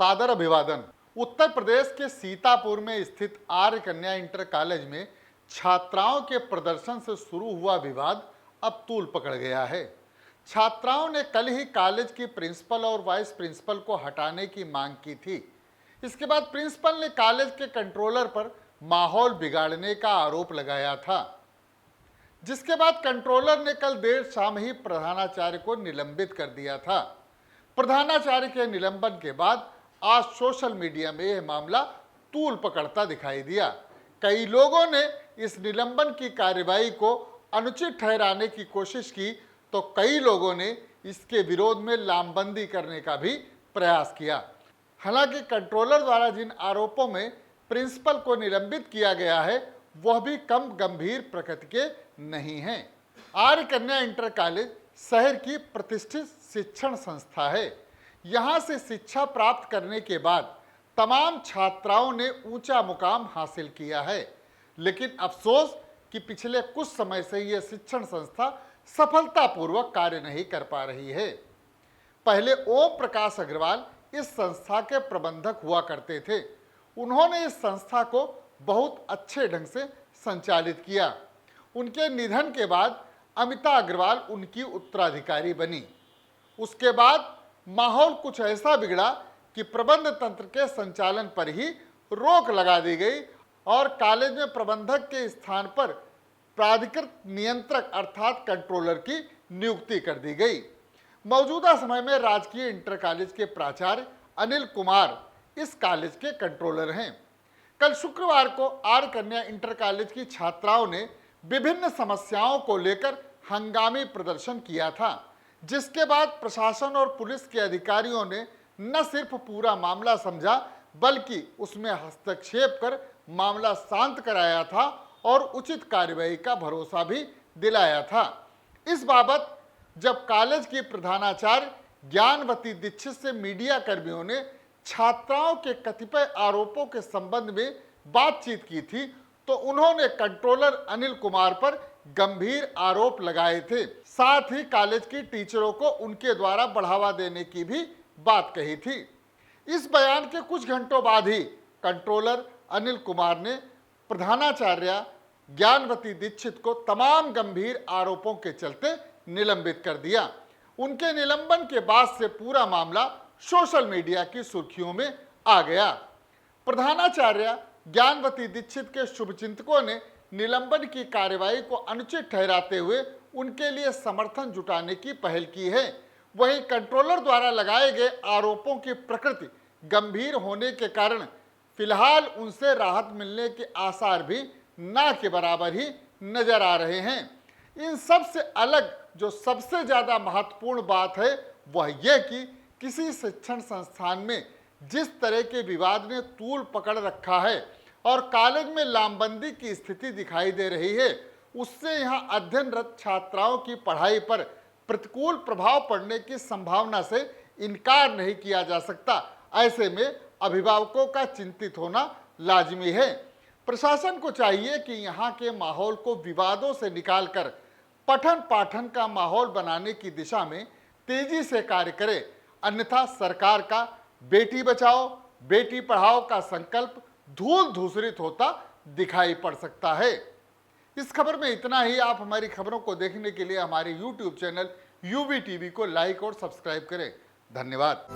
सादर अभिवादन। उत्तर प्रदेश के सीतापुर में स्थित आर्य कन्या इंटर कॉलेज में छात्राओं के प्रदर्शन से शुरू हुआ विवाद अब तूल पकड़ गया है। छात्राओं ने कल ही कॉलेज की प्रिंसिपल और वाइस प्रिंसिपल को हटाने की मांग की थी। इसके बाद प्रिंसिपल ने कॉलेज के कंट्रोलर पर माहौल बिगाड़ने का आरोप लगाया था, जिसके बाद कंट्रोलर ने कल देर शाम ही प्रधानाचार्य को निलंबित कर दिया था। प्रधानाचार्य के निलंबन के बाद आज सोशल मीडिया में यह मामला तूल पकड़ता दिखाई दिया। कई लोगों ने इस निलंबन की कार्रवाई को अनुचित ठहराने की कोशिश की, तो कई लोगों ने इसके विरोध में लामबंदी करने का भी प्रयास किया। हालांकि कंट्रोलर द्वारा जिन आरोपों में प्रिंसिपल को निलंबित किया गया है, वह भी कम गंभीर प्रकृति के नहीं हैं। आर्य कन्या इंटर कॉलेज शहर की प्रतिष्ठित शिक्षण संस्था है। यहाँ से शिक्षा प्राप्त करने के बाद तमाम छात्राओं ने ऊंचा मुकाम हासिल किया है, लेकिन अफसोस कि पिछले कुछ समय से यह शिक्षण संस्था सफलतापूर्वक कार्य नहीं कर पा रही है। पहले ओम प्रकाश अग्रवाल इस संस्था के प्रबंधक हुआ करते थे। उन्होंने इस संस्था को बहुत अच्छे ढंग से संचालित किया। उनके निधन के बाद अमिता अग्रवाल उनकी उत्तराधिकारी बनी। उसके बाद माहौल कुछ ऐसा बिगड़ा कि प्रबंध तंत्र के संचालन पर ही रोक लगा दी गई और कॉलेज में प्रबंधक के स्थान पर प्राधिकृत नियंत्रक अर्थात कंट्रोलर की नियुक्ति कर दी गई। मौजूदा समय में राजकीय इंटर कॉलेज के प्राचार्य अनिल कुमार इस कॉलेज के कंट्रोलर हैं। कल शुक्रवार को आर्य कन्या इंटर कॉलेज की छात्राओं ने विभिन्न समस्याओं को लेकर हंगामी प्रदर्शन किया था, जिसके बाद प्रशासन और पुलिस के अधिकारियों ने न सिर्फ पूरा मामला समझा, बल्कि उसमें हस्तक्षेप कर मामला शांत कराया था और उचित कार्रवाई का भरोसा भी दिलाया था। इस बाबत जब कॉलेज की प्रधानाचार्य ज्ञानवती दीक्षित से मीडिया कर्मियों ने छात्राओं के कतिपय आरोपों के संबंध में बातचीत की थी, तो उन्होंने कंट्रोलर अनिल कुमार पर गंभीर आरोप लगाए थे। साथ ही कॉलेज की टीचरों को उनके द्वारा बढ़ावा देने की भी बात कही थी। इस बयान के कुछ घंटों बाद ही कंट्रोलर अनिल कुमार ने प्रधानाचार्य ज्ञानवती दीक्षित को तमाम गंभीर आरोपों के चलते निलंबित कर दिया। उनके निलंबन के बाद से पूरा मामला सोशल मीडिया की सुर्खियों में आ गया। प्रधानाचार्य ज्ञानवती दीक्षित के शुभचिंतकों ने निलंबन की कार्रवाई को अनुचित ठहराते हुए उनके लिए समर्थन जुटाने की पहल की है। वहीं कंट्रोलर द्वारा लगाए गए आरोपों की प्रकृति गंभीर होने के कारण फिलहाल उनसे राहत मिलने के आसार भी ना के बराबर ही नजर आ रहे हैं। इन सब से अलग जो सबसे ज्यादा महत्वपूर्ण बात है, वह यह कि किसी शिक्षण संस्थान में जिस तरह के विवाद ने तूल पकड़ रखा है और कॉलेज में लामबंदी की स्थिति दिखाई दे रही है, उससे यहाँ अध्ययनरत छात्राओं की पढ़ाई पर प्रतिकूल प्रभाव पड़ने की संभावना से इनकार नहीं किया जा सकता। ऐसे में अभिभावकों का चिंतित होना लाजिमी है। प्रशासन को चाहिए कि यहाँ के माहौल को विवादों से निकालकर पठन पाठन का माहौल बनाने की दिशा में तेजी से कार्य करे, अन्यथा सरकार का बेटी बचाओ बेटी पढ़ाओ का संकल्प धूल धूसरित होता दिखाई पड़ सकता है। इस खबर में इतना ही। आप हमारी खबरों को देखने के लिए हमारे YouTube चैनल UV TV को लाइक और सब्सक्राइब करें। धन्यवाद।